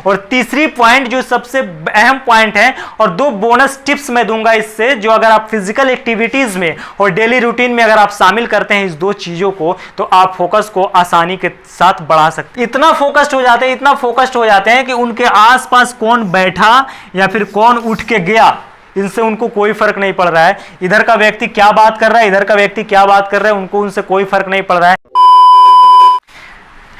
और तीसरी पॉइंट जो सबसे अहम पॉइंट है और 2 बोनस टिप्स मैं दूंगा इससे, जो अगर आप फिजिकल एक्टिविटीज में और डेली रूटीन में अगर आप शामिल करते हैं इस 2 चीजों को, तो आप फोकस को आसानी के साथ बढ़ा सकते हैं। इतना फोकस्ड हो जाते हैं कि उनके आसपास कौन बैठा या फिर कौन उठ के गया, इनसे उनको कोई फर्क नहीं पड़ रहा है। इधर का व्यक्ति क्या बात कर रहा है, इधर का व्यक्ति क्या बात कर रहा है, उनको उनसे कोई फर्क नहीं पड़ रहा है।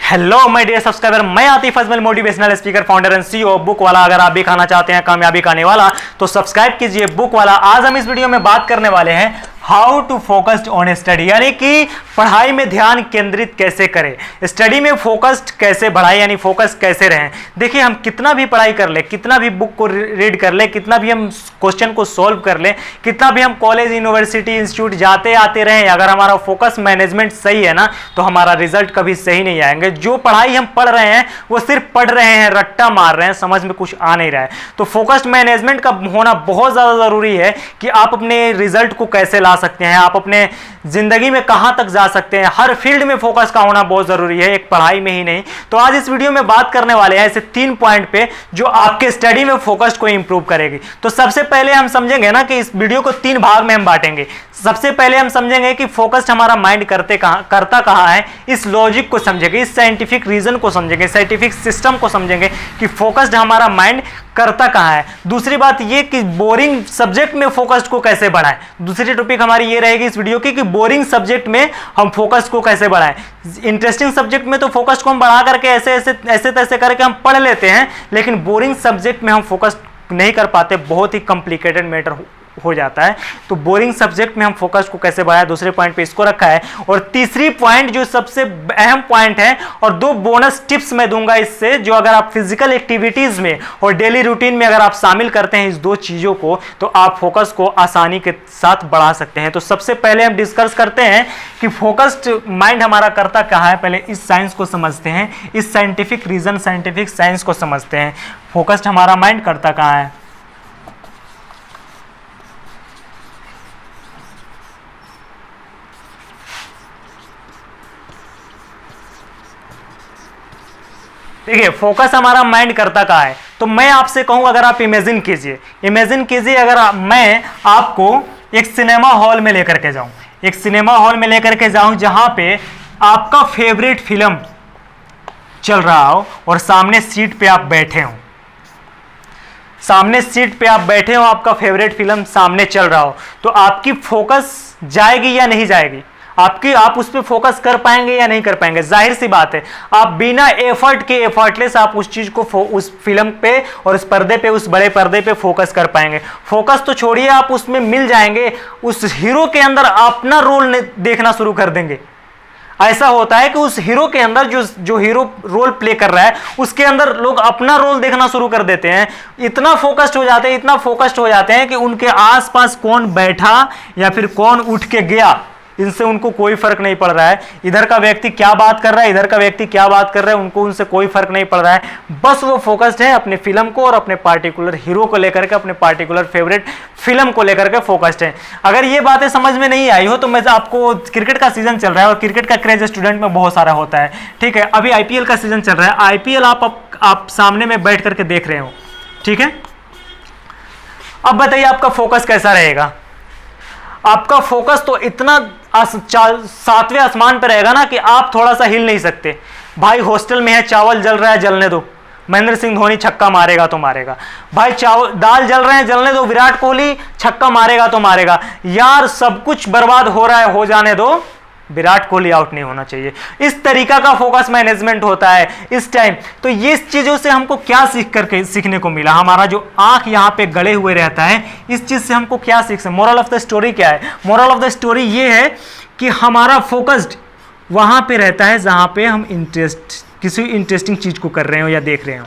हेलो माय डियर सब्सक्राइबर, मैं Atif Ajmal, motivational speaker, founder and CEO book वाला। अगर आप भी खाना चाहते हैं कामयाबी खाने वाला, तो सब्सक्राइब कीजिए बुक वाला। आज हम इस वीडियो में बात करने वाले हैं how to focused on study, यानी कि पढ़ाई में ध्यान केंद्रित कैसे करें, स्टडी में फोकस्ड कैसे बढ़ाएं, यानी फोकस कैसे रहें। देखिए, हम कितना भी पढ़ाई कर ले, कितना भी बुक को रीड कर ले, कितना भी हम क्वेश्चन को सॉल्व कर ले, कितना भी हम कॉलेज, यूनिवर्सिटी, इंस्टीट्यूट जाते आते रहें, अगर हमारा फोकस मैनेजमेंट सही है ना, तो हमारा रिजल्ट कभी सही नहीं आएंगे। जो पढ़ाई हम पढ़ रहे हैं वो सिर्फ पढ़ रहे हैं, रट्टा मार रहे हैं, समझ में कुछ आ नहीं रहा है। तो फोकस्ड मैनेजमेंट का होना बहुत ज्यादा जरूरी है कि आप अपने रिजल्ट को कैसे ला सकते हैं, आप अपने जिंदगी में कहां तक जा सकते हैं। हर फील्ड में फोकस का होना बहुत जरूरी है, एक पढ़ाई में ही नहीं। तो आज इस वीडियो में बात करने वाले हैं ऐसे 3 पॉइंट पे जो आपके स्टडी में फोकस को इंप्रूव करेगी। तो सबसे पहले हम समझेंगे ना कि इस वीडियो को 3 भाग में हम बांटेंगे। सबसे पहले हम समझेंगे कि फोकस्ड हमारा माइंड करता कहां है, इस लॉजिक को समझेंगे, इस साइंटिफिक रीजन को समझेंगे, साइंटिफिक सिस्टम को समझेंगे कि फोकस्ड हमारा माइंड करता कहां है। दूसरी बात ये कि बोरिंग सब्जेक्ट में फोकस्ड को कैसे बढ़ाएं। दूसरी टॉपिक हमारी ये रहेगी इस वीडियो की कि बोरिंग सब्जेक्ट में हम फोकस को कैसे बढ़ाएं। इंटरेस्टिंग सब्जेक्ट में तो फोकस को हम बढ़ा करके ऐसे तैसे करके हम पढ़ लेते हैं, लेकिन बोरिंग सब्जेक्ट में हम फोकस नहीं कर पाते, बहुत ही कॉम्प्लिकेटेड मैटर हो जाता है। तो बोरिंग सब्जेक्ट में हम फोकस को कैसे बढ़ाएं, दूसरे पॉइंट पे इसको रखा है। और तीसरी पॉइंट जो सबसे अहम पॉइंट है और 2 बोनस टिप्स मैं दूंगा इससे, जो अगर आप फिजिकल एक्टिविटीज में और डेली रूटीन में अगर आप शामिल करते हैं इस 2 चीजों को, तो आप फोकस को आसानी के साथ बढ़ा सकते हैं। तो सबसे पहले हम डिस्कस करते हैं कि फोकस्ड माइंड हमारा करता कहां है। पहले इस साइंस को समझते हैं, इस साइंटिफिक रीजन, साइंटिफिक साइंस को समझते हैं। फोकस्ड हमारा माइंड करता कहां है। देखिए, फोकस हमारा माइंड करता कहां है। तो मैं आपसे कहूं, अगर आप इमेजिन कीजिए अगर मैं आपको एक सिनेमा हॉल में लेकर के जाऊं, जहां पे आपका फेवरेट फिल्म चल रहा हो और सामने सीट पे आप बैठे हो, आपका फेवरेट फिल्म सामने चल रहा हो, तो आपकी फोकस जाएगी या नहीं जाएगी? आप उस पर फोकस कर पाएंगे या नहीं कर पाएंगे? जाहिर सी बात है, आप बिना एफर्ट के, एफर्टलेस आप उस चीज को, उस फिल्म पे और उस पर्दे पे, उस बड़े पर्दे पे फोकस कर पाएंगे। फोकस तो छोड़िए, आप उसमें मिल जाएंगे, उस हीरो के अंदर अपना रोल देखना शुरू कर देंगे। ऐसा होता है कि उस हीरो के अंदर जो हीरो रोल प्ले कर रहा है, उसके अंदर लोग अपना रोल देखना शुरू कर देते हैं। इतना फोकस्ड हो जाते हैं कि उनके आसपास कौन बैठा या फिर कौन उठ के गया, इनसे उनको कोई फर्क नहीं पड़ रहा है। इधर का व्यक्ति क्या बात कर रहा है, इधर का व्यक्ति क्या बात कर रहा है, उनको उनसे कोई फर्क नहीं पड़ रहा है। बस वो फोकस्ड है अपने फिल्म को और अपने पार्टिकुलर हीरो को लेकर के, अपने पार्टिकुलर फेवरेट फिल्म को लेकर के फोकस्ड है। अगर ये बातें समझ में नहीं आई हो तो मैं आपको, क्रिकेट का सीजन चल रहा है और क्रिकेट का क्रेज स्टूडेंट में बहुत सारा होता है, ठीक है। अभी आईपीएल का सीजन चल रहा है, आईपीएल आप सामने में बैठ करके देख रहे हो, ठीक है। अब बताइए आपका फोकस कैसा रहेगा? आपका फोकस तो इतना 7वें आसमान पे रहेगा ना कि आप थोड़ा सा हिल नहीं सकते। भाई हॉस्टल में है, चावल जल रहा है, जलने दो, महेंद्र सिंह धोनी छक्का मारेगा तो मारेगा। भाई दाल जल रहे हैं, जलने दो, विराट कोहली छक्का मारेगा तो मारेगा। यार सब कुछ बर्बाद हो रहा है, हो जाने दो, विराट कोहली आउट नहीं होना चाहिए। इस तरीका का फोकस मैनेजमेंट होता है इस टाइम। तो ये चीजों से हमको क्या सीखने को मिला? हमारा जो आंख यहाँ पे गड़े हुए रहता है, इस चीज से हमको क्या सीख सकते? मोरल ऑफ द स्टोरी क्या है? मोरल ऑफ द स्टोरी ये है कि हमारा फोकस्ड वहां पे रहता है जहां पे हम किसी इंटरेस्टिंग चीज को कर रहे हो या देख रहे हो,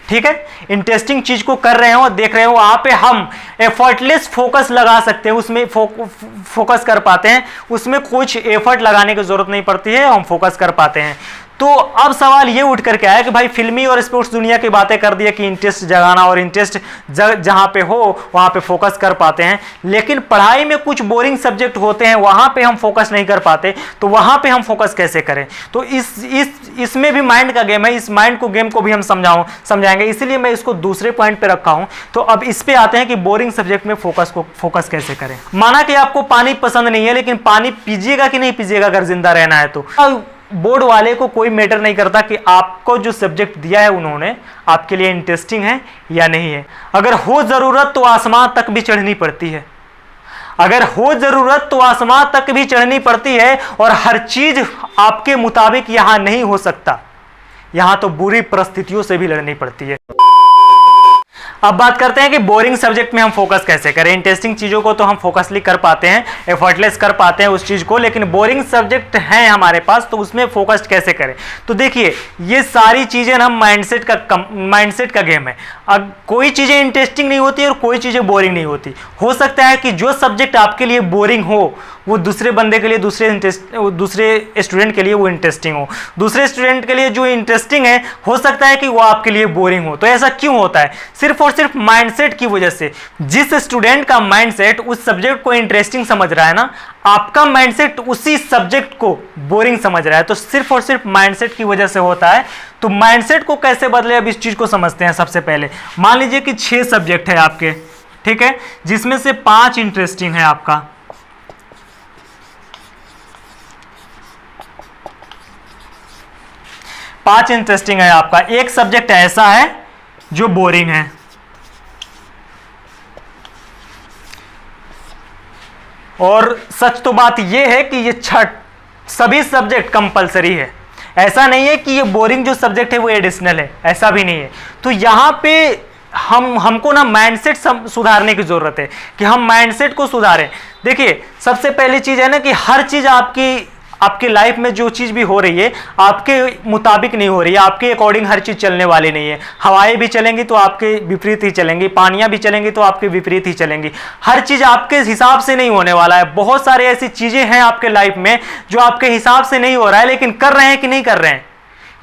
ठीक है। इंटरेस्टिंग चीज को कर रहे हो और देख रहे हो, वहां पे हम एफर्टलेस फोकस लगा सकते हैं, उसमें फोकस कर पाते हैं, उसमें कुछ एफर्ट लगाने की जरूरत नहीं पड़ती है, हम फोकस कर पाते हैं। तो अब सवाल ये उठ करके आया कि भाई फिल्मी और स्पोर्ट्स दुनिया की बातें कर दिया कि इंटरेस्ट जगाना और इंटरेस्ट जहां पे हो वहां पे फोकस कर पाते हैं, लेकिन पढ़ाई में कुछ बोरिंग सब्जेक्ट होते हैं वहां पे हम फोकस नहीं कर पाते, तो वहां पे हम फोकस कैसे करें? तो इसमें भी माइंड का गेम है, इस माइंड को गेम को भी हम समझाएंगे, इसीलिए मैं इसको दूसरे पॉइंट पे रखा हूं। तो अब इस पे आते हैं कि बोरिंग सब्जेक्ट में फोकस कैसे करें। माना कि आपको पानी पसंद नहीं है, लेकिन पानी पीजिएगा कि नहीं पीजिएगा अगर जिंदा रहना है तो। बोर्ड वाले को कोई मैटर नहीं करता कि आपको जो सब्जेक्ट दिया है उन्होंने आपके लिए इंटरेस्टिंग है या नहीं है। अगर हो जरूरत तो आसमान तक भी चढ़नी पड़ती है, अगर हो जरूरत तो आसमान तक भी चढ़नी पड़ती है, और हर चीज आपके मुताबिक यहां नहीं हो सकता, यहां तो बुरी परिस्थितियों से भी लड़नी पड़ती है। अब बात करते हैं कि बोरिंग सब्जेक्ट में हम फोकस कैसे करें। इंटरेस्टिंग चीजों को तो हम फोकसली कर पाते हैं, एफर्टलेस कर पाते हैं उस चीज को, लेकिन बोरिंग सब्जेक्ट है हमारे पास तो उसमें फोकस कैसे करें। तो देखिए ये सारी चीजें ना माइंडसेट का गेम है। अब कोई चीजें इंटरेस्टिंग नहीं होती और कोई चीजें बोरिंग नहीं होती। हो सकता है कि जो सब्जेक्ट आपके लिए बोरिंग हो वो दूसरे बंदे के लिए, दूसरे स्टूडेंट के लिए वो इंटरेस्टिंग हो, दूसरे स्टूडेंट के लिए जो इंटरेस्टिंग है हो सकता है कि वो आपके लिए बोरिंग हो। तो ऐसा क्यों होता है? सिर्फ और सिर्फ माइंडसेट की वजह से। जिस स्टूडेंट का माइंडसेट उस सब्जेक्ट को इंटरेस्टिंग समझ रहा है ना, आपका माइंडसेट उसी सब्जेक्ट को बोरिंग समझ रहा है, तो सिर्फ और सिर्फ माइंडसेट की वजह से होता है। तो माइंडसेट को कैसे बदले, अब इस चीज को समझते हैं। सबसे पहले मान लीजिए कि 6 सब्जेक्ट है आपके, ठीक है, जिसमें से 5 इंटरेस्टिंग है आपका, 5 इंटरेस्टिंग है आपका, एक सब्जेक्ट ऐसा है जो बोरिंग है। और सच तो बात यह है कि ये सभी सब्जेक्ट कंपलसरी है। ऐसा नहीं है कि ये बोरिंग जो सब्जेक्ट है वो एडिशनल है, ऐसा भी नहीं है। तो यहां पे हमको ना माइंडसेट सुधारने की जरूरत है कि हम माइंडसेट को सुधारें। देखिए सबसे पहली चीज है ना कि हर चीज आपकी लाइफ में जो चीज भी हो रही है आपके मुताबिक नहीं हो रही है, आपके अकॉर्डिंग हर चीज चलने वाली नहीं है। हवाएं भी चलेंगी तो आपके विपरीत ही चलेंगी, पानियां भी चलेंगी तो आपके विपरीत ही चलेंगी। हर चीज आपके हिसाब से नहीं होने वाला है। बहुत सारी ऐसी चीजें हैं आपके लाइफ में जो आपके हिसाब से नहीं हो रहा है, लेकिन कर रहे हैं कि नहीं कर रहे हैं।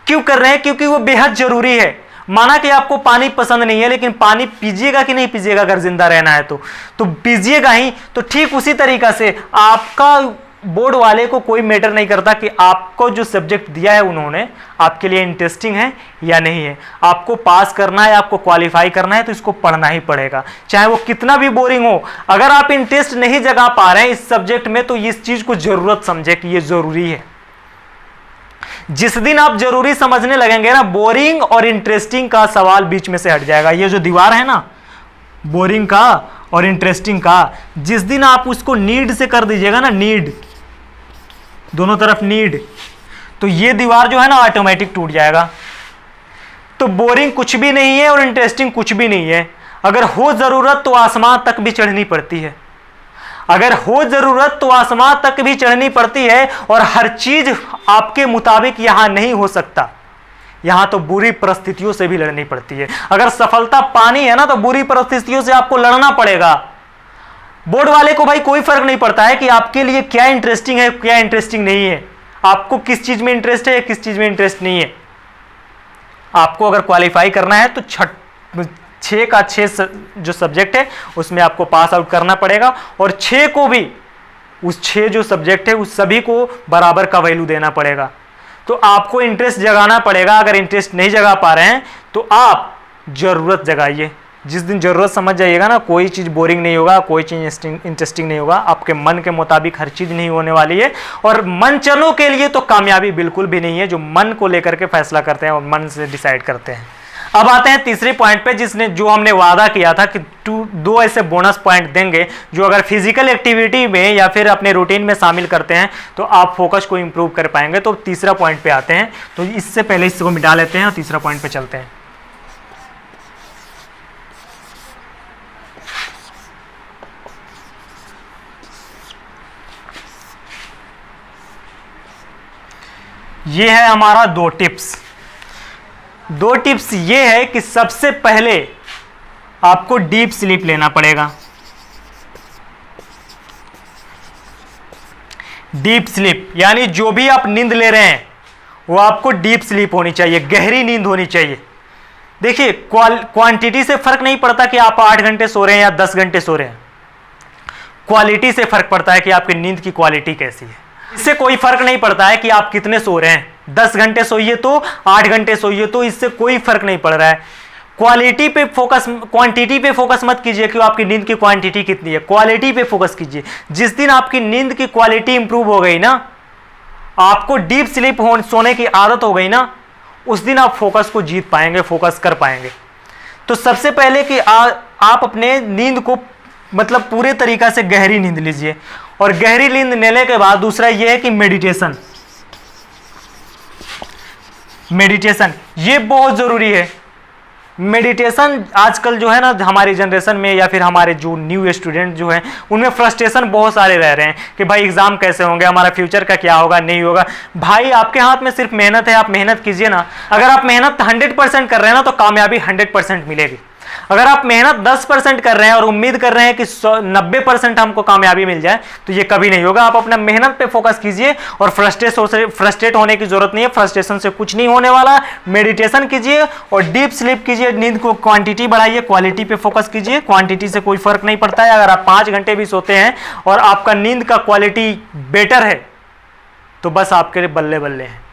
क्यों कर रहे हैं? क्योंकि वो बेहद जरूरी है। माना कि आपको पानी पसंद नहीं है, लेकिन पानी पीजिएगा कि नहीं पीजिएगा अगर जिंदा रहना है तो पीजिएगा ही। तो ठीक उसी तरीका से आपका बोर्ड वाले को कोई मैटर नहीं करता कि आपको जो सब्जेक्ट दिया है उन्होंने आपके लिए इंटरेस्टिंग है या नहीं है। आपको पास करना है, आपको क्वालिफाई करना है तो इसको पढ़ना ही पड़ेगा, चाहे वो कितना भी बोरिंग हो। अगर आप इंटरेस्ट नहीं जगा पा रहे हैं इस सब्जेक्ट में तो इस चीज को जरूरत समझे कि ये जरूरी है। जिस दिन आप जरूरी समझने लगेंगे ना, बोरिंग और इंटरेस्टिंग का सवाल बीच में से हट जाएगा। ये जो दीवार है ना बोरिंग का और इंटरेस्टिंग का, जिस दिन आप उसको नीड से कर दीजिएगा ना, नीड, दोनों तरफ नीड, तो ये दीवार जो है ना ऑटोमेटिक टूट जाएगा। तो बोरिंग कुछ भी नहीं है और इंटरेस्टिंग कुछ भी नहीं है। अगर हो जरूरत तो आसमान तक भी चढ़नी पड़ती है, अगर हो जरूरत तो आसमान तक भी चढ़नी पड़ती है, और हर चीज आपके मुताबिक यहां नहीं हो सकता, यहां तो बुरी परिस्थितियों से भी लड़नी पड़ती है। अगर सफलता पानी है ना तो बुरी परिस्थितियों से आपको लड़ना पड़ेगा। बोर्ड वाले को भाई कोई फर्क नहीं पड़ता है कि आपके लिए क्या इंटरेस्टिंग है क्या इंटरेस्टिंग नहीं है, आपको किस चीज में इंटरेस्ट है किस चीज में इंटरेस्ट नहीं है। आपको अगर क्वालिफाई करना है तो 6 का 6 जो सब्जेक्ट है उसमें आपको पास आउट करना पड़ेगा, और 6 को भी, उस 6 जो सब्जेक्ट है उस सभी को बराबर का वैल्यू देना पड़ेगा। तो आपको इंटरेस्ट जगाना पड़ेगा। अगर इंटरेस्ट नहीं जगा पा रहे हैं तो आप जरूरत जगाइए। जिस दिन जरूरत समझ जाइएगा ना, कोई चीज बोरिंग नहीं होगा, कोई चीज इंटरेस्टिंग नहीं होगा, आपके मन के मुताबिक हर चीज नहीं होने वाली है। और मन चलों के लिए तो कामयाबी बिल्कुल भी नहीं है, जो मन को लेकर के फैसला करते हैं और मन से डिसाइड करते हैं। अब आते हैं तीसरे पॉइंट पे, जो हमने वादा किया था कि 2 ऐसे बोनस पॉइंट देंगे जो अगर फिजिकल एक्टिविटी में या फिर अपने रूटीन में शामिल करते हैं तो आप फोकस को इंप्रूव कर पाएंगे। तो तीसरा पॉइंट पे आते हैं। तो इससे पहले इसको मिटा लेते हैं और तीसरा पॉइंट पे चलते हैं। ये है हमारा 2 टिप्स। 2 टिप्स ये है कि सबसे पहले आपको डीप स्लीप लेना पड़ेगा। डीप स्लीप यानी जो भी आप नींद ले रहे हैं वो आपको डीप स्लीप होनी चाहिए, गहरी नींद होनी चाहिए। देखिए क्वांटिटी से फर्क नहीं पड़ता कि आप 8 घंटे सो रहे हैं या 10 घंटे सो रहे हैं, क्वालिटी से फर्क पड़ता है कि आपकी नींद की क्वालिटी कैसी है। इससे कोई फर्क नहीं पड़ता है कि आप कितने सो रहे हैं, 10 घंटे सोइए तो 8 घंटे सोइए तो इससे कोई फर्क नहीं पड़ रहा है। क्वालिटी पे फोकस, क्वांटिटी पे फोकस मत कीजिए कि आपकी नींद की क्वांटिटी कितनी है, क्वालिटी पे फोकस कीजिए। जिस दिन आपकी नींद की क्वालिटी इंप्रूव हो गई ना, आपको डीप स्लीप सोने की आदत हो गई ना, उस दिन आप फोकस को जीत पाएंगे, फोकस कर पाएंगे। तो सबसे पहले कि आप अपने नींद को मतलब पूरे तरीका से गहरी नींद लीजिए। और गहरी नींद लेने के बाद दूसरा यह है कि मेडिटेशन ये बहुत जरूरी है। मेडिटेशन आजकल जो है ना हमारी जनरेशन में या फिर हमारे जो न्यू स्टूडेंट जो हैं उनमें फ्रस्ट्रेशन बहुत सारे रह रहे हैं कि भाई एग्जाम कैसे होंगे, हमारा फ्यूचर का क्या होगा, नहीं होगा। भाई आपके हाथ में सिर्फ मेहनत है, आप मेहनत कीजिए ना। अगर आप मेहनत 100% कर रहे हैं ना तो कामयाबी 100% मिलेगी। अगर आप मेहनत 10% कर रहे हैं और उम्मीद कर रहे हैं कि 90% हमको कामयाबी मिल जाए तो ये कभी नहीं होगा। आप अपना मेहनत पे फोकस कीजिए और फ्रस्ट्रेट होने की जरूरत नहीं है, फ्रस्ट्रेशन से कुछ नहीं होने वाला। मेडिटेशन कीजिए और डीप स्लीप कीजिए, नींद को क्वांटिटी बढ़ाइए, क्वालिटी पे फोकस कीजिए। क्वांटिटी से कोई फर्क नहीं पड़ता है। अगर आप 5 घंटे भी सोते हैं और आपका नींद का क्वालिटी बेटर है तो बस आपके लिए बल्ले बल्ले हैं।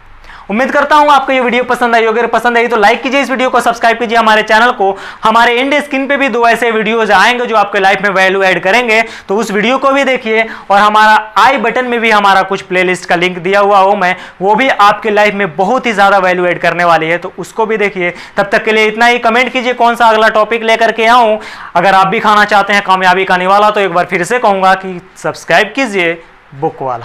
उम्मीद करता हूं आपको ये वीडियो पसंद आई होगी। अगर पसंद आई तो लाइक कीजिए इस वीडियो को, सब्सक्राइब कीजिए हमारे चैनल को। हमारे इंड स्क्रीन पे भी 2 ऐसे वीडियोज आएंगे जो आपके लाइफ में वैल्यू ऐड करेंगे, तो उस वीडियो को भी देखिए। और हमारा आई बटन में भी हमारा कुछ प्लेलिस्ट का लिंक दिया हुआ हो मैं, वो भी आपके लाइफ में बहुत ही ज्यादा वैल्यू ऐड करने वाली है, तो उसको भी देखिए। तब तक के लिए इतना ही। कमेंट कीजिए कौन सा अगला टॉपिक लेकर के आऊं। अगर आप भी खाना चाहते हैं कामयाबी का निवाला तो एक बार फिर से कहूंगा कि सब्सक्राइब कीजिए बुक वाला।